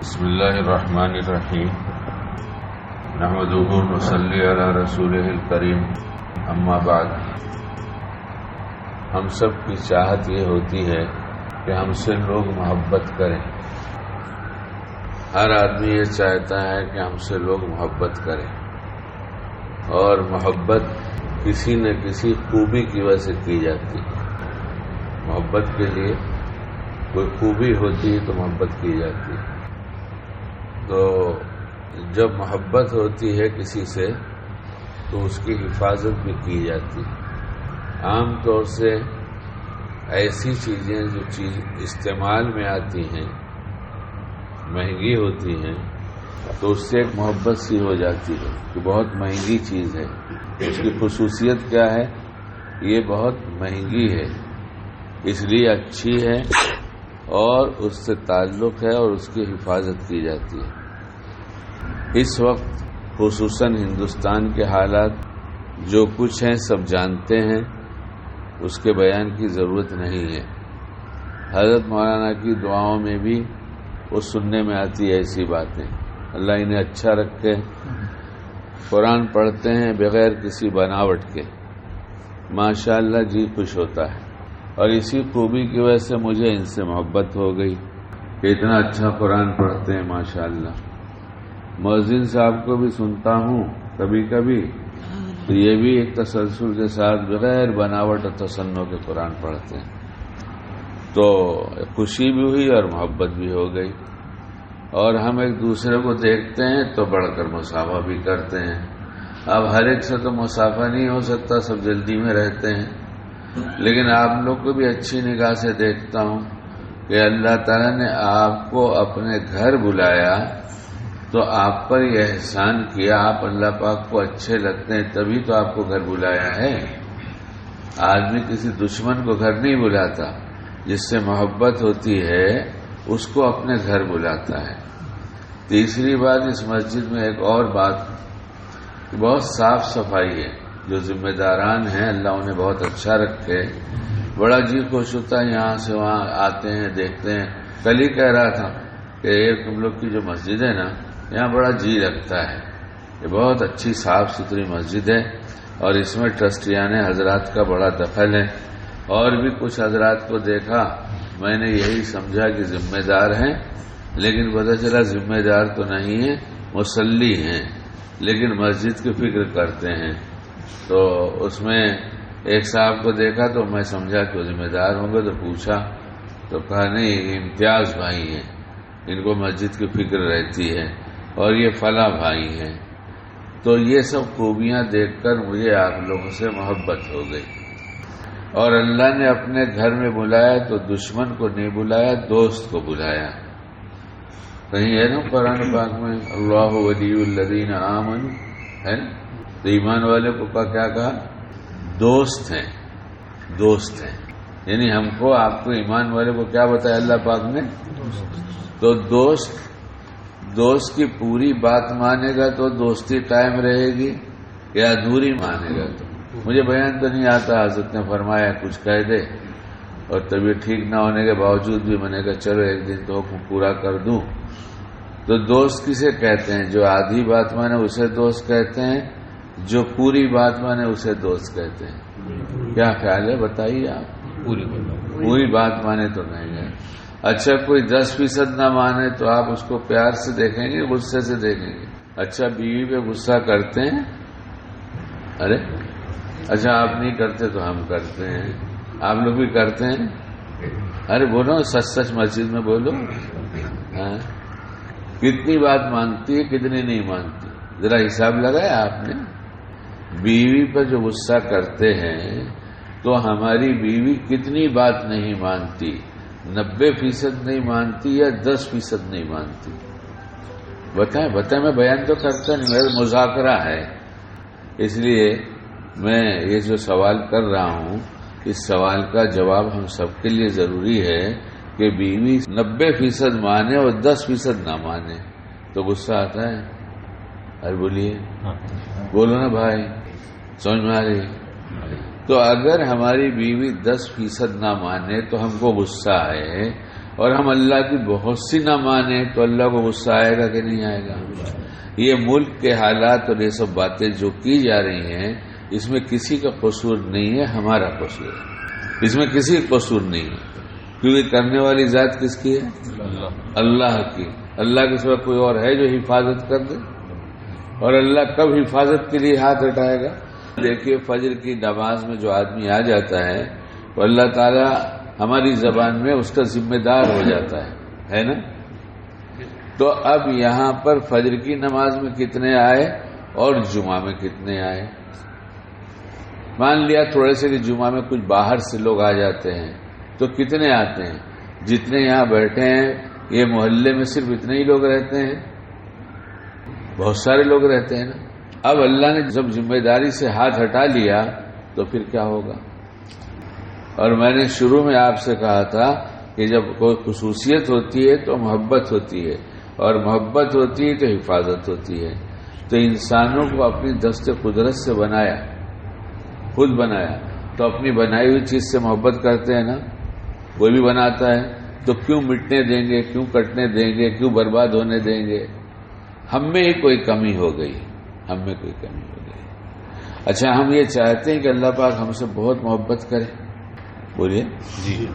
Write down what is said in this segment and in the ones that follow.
بسم اللہ الرحمن الرحیم نحمدہ ونصلی علی رسولہ الکریم اما بعد۔ ہم سب کی چاہت یہ ہوتی ہے کہ ہم سے لوگ محبت کریں۔ ہر آدمی یہ چاہتا ہے کہ ہم سے لوگ محبت کریں، اور محبت کسی نہ کسی خوبی کی وجہ سے کی جاتی ہے۔ محبت کے لیے کوئی خوبی ہوتی ہے تو محبت کی جاتی ہے۔ تو جب محبت ہوتی ہے کسی سے تو اس کی حفاظت بھی کی جاتی ہے۔ عام طور سے ایسی چیزیں جو چیز استعمال میں آتی ہیں، مہنگی ہوتی ہیں، تو اس سے ایک محبت سی ہو جاتی ہے کہ بہت مہنگی چیز ہے۔ اس کی خصوصیت کیا ہے؟ یہ بہت مہنگی ہے، اس لیے اچھی ہے اور اس سے تعلق ہے اور اس کی حفاظت کی جاتی ہے۔ اس وقت خصوصاً ہندوستان کے حالات جو کچھ ہیں سب جانتے ہیں، اس کے بیان کی ضرورت نہیں ہے۔ حضرت مولانا کی دعاؤں میں بھی وہ سننے میں آتی ہے ایسی باتیں۔ اللہ انہیں اچھا رکھے، قرآن پڑھتے ہیں بغیر کسی بناوٹ کے، ماشاءاللہ جی خوش ہوتا ہے۔ اور اسی خوبی کی وجہ سے مجھے ان سے محبت ہو گئی کہ اتنا اچھا قرآن پڑھتے ہیں ماشاءاللہ۔ مؤذن صاحب کو بھی سنتا ہوں کبھی کبھی، تو یہ بھی ایک تسلسل کے ساتھ بغیر بناوٹ اور تصنع کے قرآن پڑھتے ہیں۔ تو خوشی بھی ہوئی اور محبت بھی ہو گئی، اور ہم ایک دوسرے کو دیکھتے ہیں تو بڑھ کر مصافحہ بھی کرتے ہیں۔ اب ہر ایک سے تو مصافحہ نہیں ہو سکتا، سب جلدی میں رہتے ہیں، لیکن آپ لوگ کو بھی اچھی نگاہ سے دیکھتا ہوں کہ اللہ تعالیٰ نے آپ کو اپنے گھر بلایا تو آپ پر یہ احسان کیا، آپ اللہ پاک کو اچھے لگتے ہیں تبھی تو آپ کو گھر بلایا ہے۔ آدمی کسی دشمن کو گھر نہیں بلاتا، جس سے محبت ہوتی ہے اس کو اپنے گھر بلاتا ہے۔ تیسری بات، اس مسجد میں ایک اور بات، بہت صاف صفائی ہے۔ جو ذمہ داران ہیں اللہ انہیں بہت اچھا رکھے، بڑا جی خوش ہوتا ہے، یہاں سے وہاں آتے ہیں دیکھتے ہیں۔ کل ہی کہہ رہا تھا کہ یہ تم لوگ کی جو مسجد ہے نا، یہاں بڑا جی لگتا ہے، یہ بہت اچھی صاف ستھری مسجد ہے، اور اس میں ٹرسٹیان حضرات کا بڑا دخل ہے۔ اور بھی کچھ حضرات کو دیکھا، میں نے یہی سمجھا کہ ذمہ دار ہیں، لیکن پتہ چلا ذمہ دار تو نہیں ہیں، مصلی ہیں، لیکن مسجد کی فکر کرتے ہیں۔ تو اس میں ایک صاحب کو دیکھا تو میں سمجھا کہ وہ ذمہ دار ہوں گے، تو پوچھا تو کہا نہیں، یہ امتیاز بھائی ہیں، ان کو مسجد کی فکر رہتی ہے، اور یہ فلاں بھائی ہیں۔ تو یہ سب خوبیاں دیکھ کر مجھے آپ لوگوں سے محبت ہو گئی۔ اور اللہ نے اپنے گھر میں بلایا تو دشمن کو نہیں بلایا، دوست کو بلایا۔ کہیں ہے نا قرآن پاک میں اللہ ولی الذین آمنوا، ہے نا؟ تو ایمان والے کو کیا کہا؟ دوست ہیں، دوست ہیں۔ یعنی ہم کو، آپ کو، ایمان والے کو کیا بتایا اللہ پاک نے؟ تو دوست کی پوری بات مانے گا تو دوستی قائم رہے گی، یا ادھوری مانے گا تو؟ مجھے بیان تو نہیں آتا، حضرت نے فرمایا کچھ کہہ دے، اور طبیعت ٹھیک نہ ہونے کے باوجود بھی میں نے کہا چلو ایک دن تو حکم پورا کر دوں۔ تو دوست کسے کہتے ہیں؟ جو آدھی بات مانے اسے دوست کہتے ہیں، جو پوری بات مانے اسے دوست کہتے ہیں۔ کیا خیال ہے بتائیے آپ؟ پوری بات مانے تو نہیں ہے۔ اچھا کوئی 10% نہ مانے تو آپ اس کو پیار سے دیکھیں گے، غصے سے دیکھیں گے؟ اچھا بیوی پہ غصہ کرتے ہیں؟ ارے اچھا آپ نہیں کرتے تو ہم کرتے ہیں، آپ لوگ بھی کرتے ہیں؟ ارے بولو سچ سچ مسجد میں بولو، ہاں؟ کتنی بات مانتی ہے، کتنی نہیں مانتی؟ ذرا حساب لگایا آپ نے؟ بیوی پر جو غصہ کرتے ہیں تو ہماری بیوی کتنی بات نہیں مانتی؟ 90% نہیں مانتی یا 10% نہیں مانتی؟ بتائیں میں بیان تو کرتا نہیں، میرا مذاکرہ ہے۔ اس لیے میں یہ جو سوال کر رہا ہوں، اس سوال کا جواب ہم سب کے لیے ضروری ہے کہ بیوی 90% مانے اور 10% نہ مانے تو غصہ آتا ہے۔ ارے بولیے، بولو نا بھائی، سمجھ میں آ رہی؟ تو اگر ہماری بیوی 10% نہ مانے تو ہم کو غصہ آئے، اور ہم اللہ کی بہت سی نہ مانیں تو اللہ کو غصہ آئے گا کہ نہیں آئے گا؟ یہ ملک کے حالات اور یہ سب باتیں جو کی جا رہی ہیں اس میں کسی کا قصور نہیں ہے، ہمارا قصور ہے، اس میں کسی کا قصور نہیں ہے، کیونکہ کرنے والی ذات کس کی ہے؟ اللہ کی۔ اللہ کے سوا کوئی اور ہے جو حفاظت کر دے؟ اور اللہ کب حفاظت کے لیے ہاتھ اٹھائے گا؟ دیکھیے فجر کی نماز میں جو آدمی آ جاتا ہے تو اللہ تعالیٰ ہماری زبان میں اس کا ذمہ دار ہو جاتا ہے نا؟ تو اب یہاں پر فجر کی نماز میں کتنے آئے اور جمعہ میں کتنے آئے؟ مان لیا تھوڑے سے کہ جمعہ میں کچھ باہر سے لوگ آ جاتے ہیں تو کتنے آتے ہیں؟ جتنے یہاں بیٹھے ہیں یہ محلے میں صرف اتنے ہی لوگ رہتے ہیں؟ بہت سارے لوگ رہتے ہیں نا۔ اب اللہ نے جب ذمہ داری سے ہاتھ ہٹا لیا تو پھر کیا ہوگا؟ اور میں نے شروع میں آپ سے کہا تھا کہ جب کوئی خصوصیت ہوتی ہے تو محبت ہوتی ہے، اور محبت ہوتی ہے تو حفاظت ہوتی ہے۔ تو انسانوں کو اپنی دست قدرت سے بنایا، خود بنایا، تو اپنی بنائی ہوئی چیز سے محبت کرتے ہیں نا۔ کوئی بھی بناتا ہے تو کیوں مٹنے دیں گے، کیوں کٹنے دیں گے، کیوں برباد ہونے دیں گے؟ ہم میں ہی کوئی کمی ہو گئی، ہم میں کوئی کمی ہو گئی۔ اچھا ہم یہ چاہتے ہیں کہ اللہ پاک ہم سے بہت محبت کرے، بولیے جی۔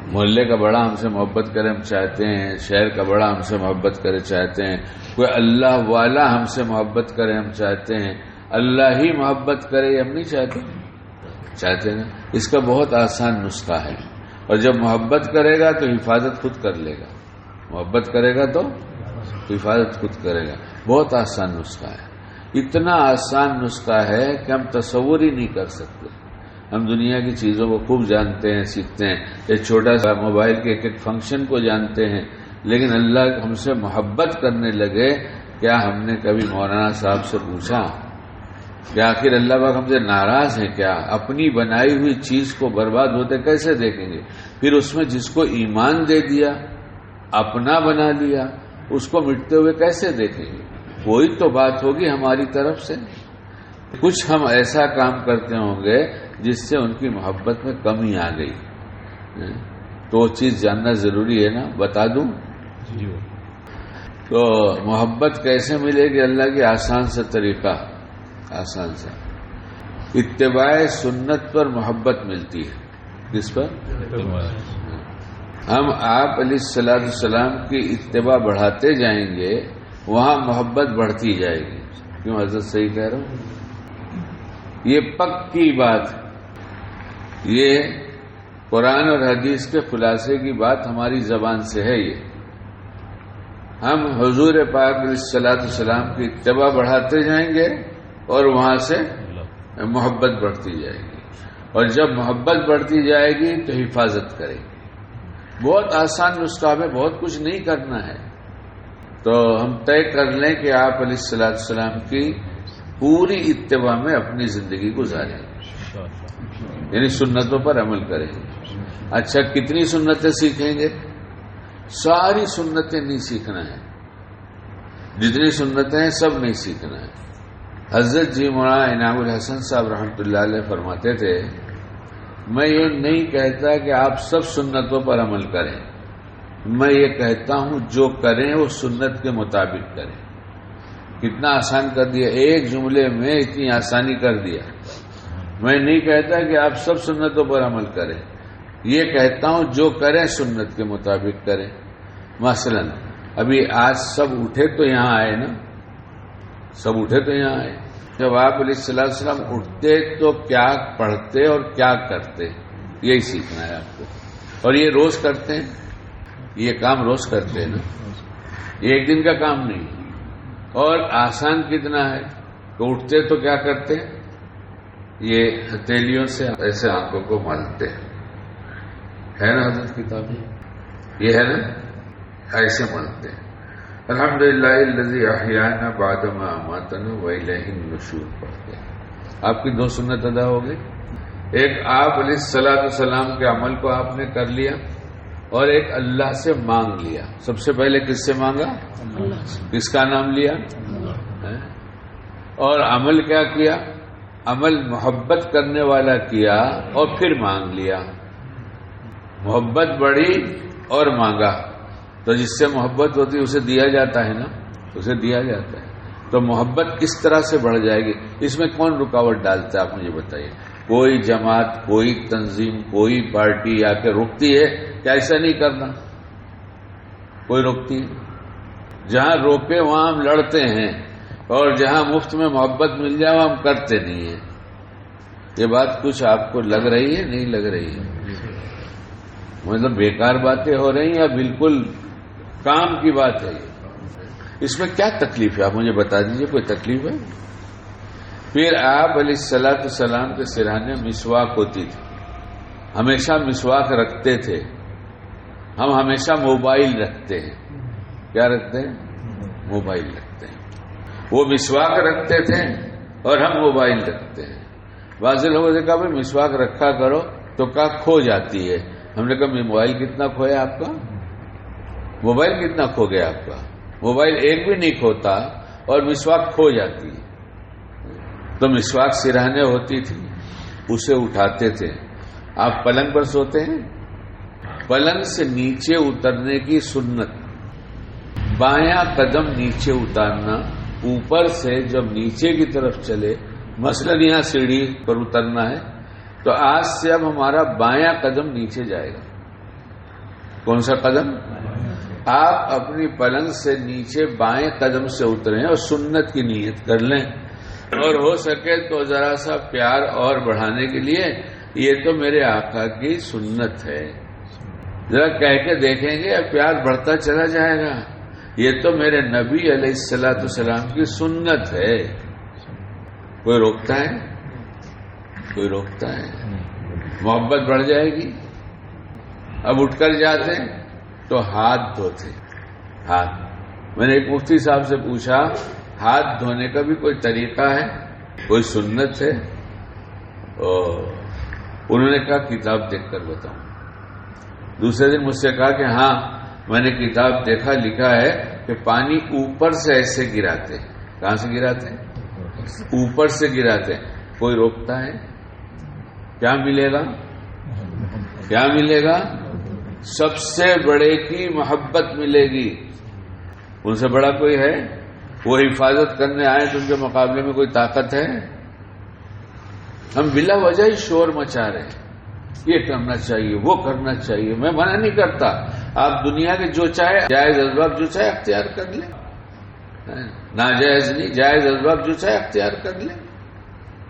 محلے کا بڑا ہم سے محبت کرے ہم چاہتے ہیں، شہر کا بڑا ہم سے محبت کرے چاہتے ہیں، کوئی اللہ والا ہم سے محبت کرے ہم چاہتے ہیں، اللہ ہی محبت کرے ہم نہیں چاہتے نا۔ اس کا بہت آسان نسخہ ہے، اور جب محبت کرے گا تو حفاظت خود کر لے گا، محبت کرے گا تو حفاظت خود کرے گا۔ بہت آسان نسخہ ہے، اتنا آسان نسخہ ہے کہ ہم تصور ہی نہیں کر سکتے۔ ہم دنیا کی چیزوں کو خوب جانتے ہیں، سیکھتے ہیں، ایک چھوٹا سا موبائل کے ایک فنکشن کو جانتے ہیں، لیکن اللہ ہم سے محبت کرنے لگے۔ کیا ہم نے کبھی مولانا صاحب سے پوچھا کہ آخر اللہ پاک ہم سے ناراض ہے کیا؟ اپنی بنائی ہوئی چیز کو برباد ہوتے کیسے دیکھیں گے؟ پھر اس میں جس کو ایمان دے دیا، اپنا بنا لیا، اس کو مٹتے ہوئے کیسے دیکھیں گے؟ کوئی تو بات ہوگی ہماری طرف سے، کچھ ہم ایسا کام کرتے ہوں گے جس سے ان کی محبت میں کمی آ گئی، تو وہ چیز جاننا ضروری ہے نا۔ بتا دوں تو محبت کیسے ملے گی اللہ کی؟ آسان سا طریقہ، آسان سا، اتباع سنت پر محبت ملتی ہے۔ کس پر؟ ہم آپ علیہ السلام کی اتباع بڑھاتے جائیں گے، وہاں محبت بڑھتی جائے گی۔ کیوں حضرت صحیح کہہ رہا ہوں؟ یہ پکی بات، یہ قرآن اور حدیث کے خلاصے کی بات ہماری زبان سے ہے۔ یہ ہم حضور پاک علیہ السلام کی اتباع بڑھاتے جائیں گے اور وہاں سے محبت بڑھتی جائے گی، اور جب محبت بڑھتی جائے گی تو حفاظت کرے گی۔ بہت آسان نسخہ میں، بہت کچھ نہیں کرنا ہے۔ تو ہم طے کر لیں کہ آپ علیہ السلام کی پوری اتباع میں اپنی زندگی گزاریں، یعنی سنتوں پر عمل کریں گے۔ اچھا کتنی سنتیں سیکھیں گے؟ ساری سنتیں نہیں سیکھنا ہے، جتنی سنتیں ہیں سب نہیں سیکھنا ہے۔ حضرت جی مولانا انعام الحسن صاحب رحمۃ اللہ علیہ فرماتے تھے، میں یہ نہیں کہتا کہ آپ سب سنتوں پر عمل کریں، میں یہ کہتا ہوں جو کریں وہ سنت کے مطابق کریں۔ کتنا آسان کر دیا، ایک جملے میں اتنی آسانی کر دیا۔ میں نہیں کہتا کہ آپ سب سنتوں پر عمل کریں، یہ کہتا ہوں جو کریں سنت کے مطابق کریں۔ مثلا ابھی آج سب اٹھے تو یہاں آئے نا، سب اٹھے تو یہاں آئے۔ جب آپ علیہ السلام اٹھتے تو کیا پڑھتے اور کیا کرتے، یہی سیکھنا ہے آپ کو۔ اور یہ روز کرتے ہیں، یہ کام روز کرتے ہیں نا، یہ ایک دن کا کام نہیں۔ اور آسان کتنا ہے کہ اٹھتے تو کیا کرتے، یہ ہتھیلیوں سے ایسے آنکھوں کو ملتے ہے نا، حضرت کتاب یہ ہے نا، ایسے ملتے ہیں۔ الحمدللہ الذی احیانا بعد ما اماتنا والیہ النشور پڑھتے ہیں۔ آپ کی دو سنت ادا ہو گئی، ایک آپ علیہ السلام کے عمل کو آپ نے کر لیا، اور ایک اللہ سے مانگ لیا۔ سب سے پہلے کس سے مانگا؟ کس کا نام لیا؟ اور عمل کیا کیا؟ عمل محبت کرنے والا کیا، اور پھر مانگ لیا۔ محبت بڑھی اور مانگا، تو جس سے محبت ہوتی ہے اسے دیا جاتا ہے نا، اسے دیا جاتا ہے. تو محبت کس طرح سے بڑھ جائے گی؟ اس میں کون رکاوٹ ڈالتا ہے آپ مجھے بتائیے؟ کوئی جماعت، کوئی تنظیم، کوئی پارٹی آ کے روکتی ہے کہ ایسا نہیں کرنا؟ کوئی روکتی ہے؟ جہاں روکے وہاں ہم لڑتے ہیں، اور جہاں مفت میں محبت مل جائے وہاں ہم کرتے نہیں ہیں. یہ بات کچھ آپ کو لگ رہی ہے؟ نہیں لگ رہی ہے؟ مطلب بیکار باتیں ہو رہی ہیں یا بالکل کام کی بات ہے؟ اس میں کیا تکلیف ہے آپ مجھے بتا دیجئے، کوئی تکلیف ہے؟ پھر آپ علیہ الصلوۃ والسلام کے سرہانے مسواک ہوتی تھی، ہمیشہ مسواک رکھتے تھے. ہم ہمیشہ موبائل رکھتے ہیں. کیا رکھتے ہیں؟ موبائل رکھتے ہیں. وہ مسواک رکھتے تھے اور ہم موبائل رکھتے ہیں. بعض لوگوں نے کہا بھائی مسواک رکھا کرو، تو کہا کھو جاتی ہے. ہم نے کہا موبائل کتنا کھویا آپ کا؟ موبائل کتنا کھو گیا آپ کا؟ موبائل ایک بھی نہیں کھوتا اور مسواک کھو جاتی ہے. تو مسواک سرہانے ہوتی تھی، اسے اٹھاتے تھے. آپ پلنگ پر سوتے ہیں، پلنگ سے نیچے اترنے کی سنت، بایاں قدم نیچے اتارنا، اوپر سے جب نیچے کی طرف چلے، مثلا یہاں سیڑھی پر اترنا ہے تو آج سے اب ہمارا بایاں قدم نیچے جائے گا. کون سا قدم؟ آپ اپنی پلنگ سے نیچے بائیں قدم سے اتریں اور سنت کی نیت کر لیں، اور ہو سکے تو ذرا سا پیار اور بڑھانے کے لیے یہ تو میرے آقا کی سنت ہے، ذرا کہہ کے دیکھیں گے پیار بڑھتا چلا جائے گا. یہ تو میرے نبی علیہ الصلوۃ والسلام کی سنت ہے. کوئی روکتا ہے؟ کوئی روکتا ہے؟ محبت بڑھ جائے گی. اب اٹھ کر جاتے تو ہاتھ دھوتے. ہاتھ، میں نے ایک مفتی صاحب سے پوچھا ہاتھ دھونے کا بھی کوئی طریقہ ہے، کوئی سنت ہے؟ انہوں نے کہا کتاب دیکھ کر بتاؤں. دوسرے دن مجھ سے کہا کہ ہاں میں نے کتاب دیکھا، لکھا ہے کہ پانی اوپر سے ایسے گراتے. کہاں سے گراتے؟ اوپر سے گراتے. کوئی روکتا ہے؟ کیا ملے گا؟ کیا ملے گا؟ سب سے بڑے کی محبت ملے گی. ان سے بڑا کوئی ہے؟ وہ حفاظت کرنے آئے تو ان کے مقابلے میں کوئی طاقت ہے؟ ہم بلا وجہ ہی شور مچا رہے ہیں، یہ کرنا چاہیے، وہ کرنا چاہیے. میں منع نہیں کرتا، آپ دنیا کے جو چاہے جائز اسباب جو چاہے اختیار کر لیں، ناجائز نہیں، جائز اسباب جو چاہے اختیار کر لیں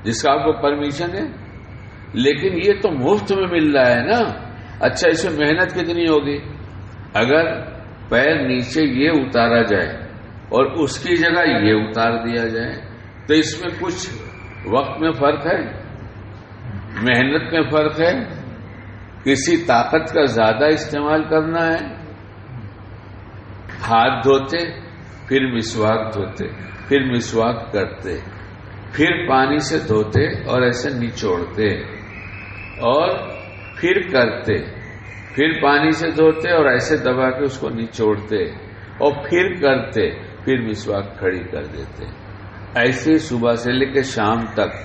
جس کا آپ کو پرمیشن ہے. لیکن یہ تو مفت میں مل رہا ہے نا. اچھا اس میں محنت کتنی ہوگی؟ اگر پیر نیچے یہ اتارا جائے اور اس کی جگہ یہ اتار دیا جائے تو اس میں کچھ وقت میں فرق ہے، محنت میں فرق ہے، کسی طاقت کا زیادہ استعمال کرنا ہے. ہاتھ دھوتے، پھر مسواک دھوتے، پھر مسواک کرتے، پھر پانی سے دھوتے اور ایسے نچوڑتے، اور پھر کرتے، پھر پانی سے دھوتے اور ایسے دبا کے اس کو نچوڑتے، اور پھر کرتے، پھر مسواک کھڑی کر دیتے. ایسے صبح سے لے کے شام تک.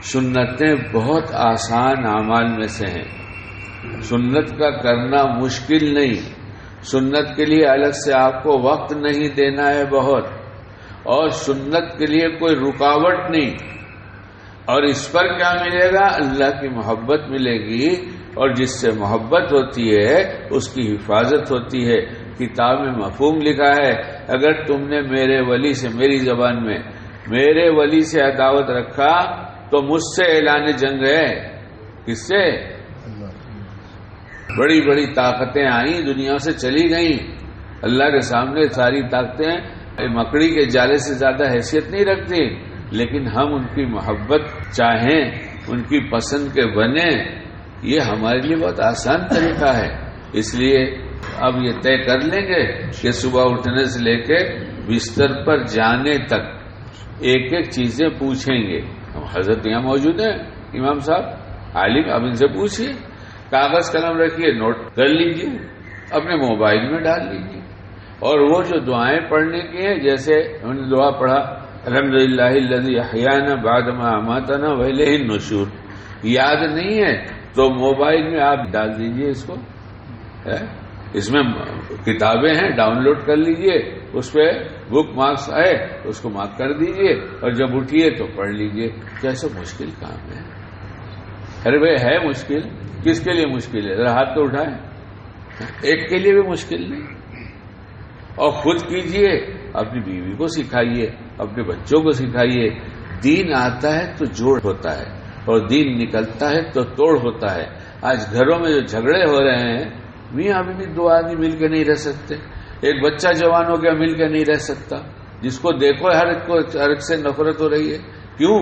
سنتیں بہت آسان اعمال میں سے ہیں. سنت کا کرنا مشکل نہیں. سنت کے لیے الگ سے آپ کو وقت نہیں دینا ہے بہت، اور سنت کے لیے کوئی رکاوٹ نہیں. اور اس پر کیا ملے گا؟ اللہ کی محبت ملے گی، اور جس سے محبت ہوتی ہے اس کی حفاظت ہوتی ہے. کتاب میں مفہوم لکھا ہے، اگر تم نے میرے ولی سے، میری زبان میں میرے ولی سے عداوت رکھا تو مجھ سے اعلان جنگ ہے. کس سے؟ بڑی بڑی طاقتیں آئیں، دنیا سے چلی گئیں. اللہ کے سامنے ساری طاقتیں مکڑی کے جالے سے زیادہ حیثیت نہیں رکھتی. لیکن ہم ان کی محبت چاہیں، ان کی پسند کے بنیں، یہ ہمارے لیے بہت آسان طریقہ ہے. اس لیے اب یہ طے کر لیں گے کہ صبح اٹھنے سے لے کے بستر پر جانے تک ایک ایک چیزیں پوچھیں گے. ہم حضرت یہاں موجود ہیں، امام صاحب عالم، اب ان سے پوچھیے. کاغذ قلم رکھیے، نوٹ کر لیجیے، اپنے موبائل میں ڈال لیجیے. اور وہ جو دعائیں پڑھنے کی ہیں، جیسے ہم نے دعا پڑھا الحمدللہ الذی احیانا بعد ما اماتنا والیہ النشور، یاد نہیں ہے تو موبائل میں آپ ڈال دیجئے اس کو، اس میں کتابیں ہیں، ڈاؤن لوڈ کر لیجئے، اس پہ بک مارکس آئے تو اس کو مارک کر دیجئے اور جب اٹھیے تو پڑھ لیجئے۔ کیسے مشکل کام ہے؟ ارے بھائی ہے مشکل، کس کے لیے مشکل ہے؟ ذرا ہاتھ تو اٹھائیں، ایک کے لیے بھی مشکل نہیں۔ اور خود کیجئے، اپنی بیوی کو سکھائیے، اپنے بچوں کو سکھائیے۔ دین آتا ہے تو جوڑ ہوتا ہے اور دین نکلتا ہے تو توڑ ہوتا ہے۔ آج گھروں میں جو جھگڑے ہو رہے ہیں، میاں بیوی دو آدمی مل کے نہیں رہ سکتے، ایک بچہ جوان ہو گیا مل کے نہیں رہ سکتا، جس کو دیکھو ہر ایک سے نفرت ہو رہی ہے۔ کیوں؟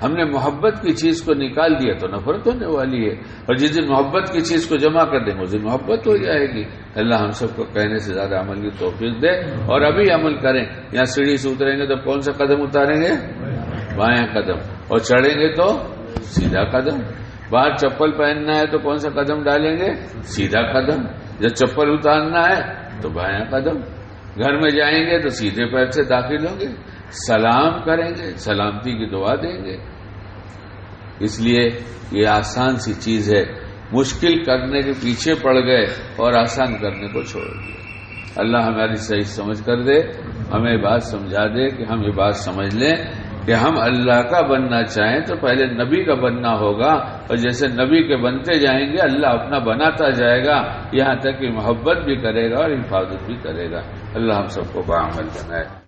ہم نے محبت کی چیز کو نکال دیا تو نفرت ہونے والی ہے، اور جس دن محبت کی چیز کو جمع کر دیں گے اس دن محبت ہو جائے گی۔ اللہ ہم سب کو کہنے سے زیادہ عمل کی توفیق دے، اور ابھی عمل کریں۔ یہاں سیڑھی سے اتریں گے تو کون سا قدم اتاریں گے؟ بایاں قدم، اور چڑھیں گے تو سیدھا قدم۔ باہر چپل پہننا ہے تو کون سا قدم ڈالیں گے؟ سیدھا قدم۔ جب چپل اتارنا ہے تو بایاں قدم۔ گھر میں جائیں گے تو سیدھے پیر سے داخل ہوں گے، سلام کریں گے، سلامتی کی دعا دیں گے۔ اس لیے یہ آسان سی چیز ہے، مشکل کرنے کے پیچھے پڑ گئے اور آسان کرنے کو چھوڑ دیا۔ اللہ ہماری صحیح سمجھ کر دے، ہمیں بات سمجھا دے کہ ہم یہ بات سمجھ لیں کہ ہم اللہ کا بننا چاہیں تو پہلے نبی کا بننا ہوگا، اور جیسے نبی کے بنتے جائیں گے اللہ اپنا بناتا جائے گا، یہاں تک کہ محبت بھی کرے گا اور حفاظت بھی کرے گا۔ اللہ ہم سب کو باعمل بنائے۔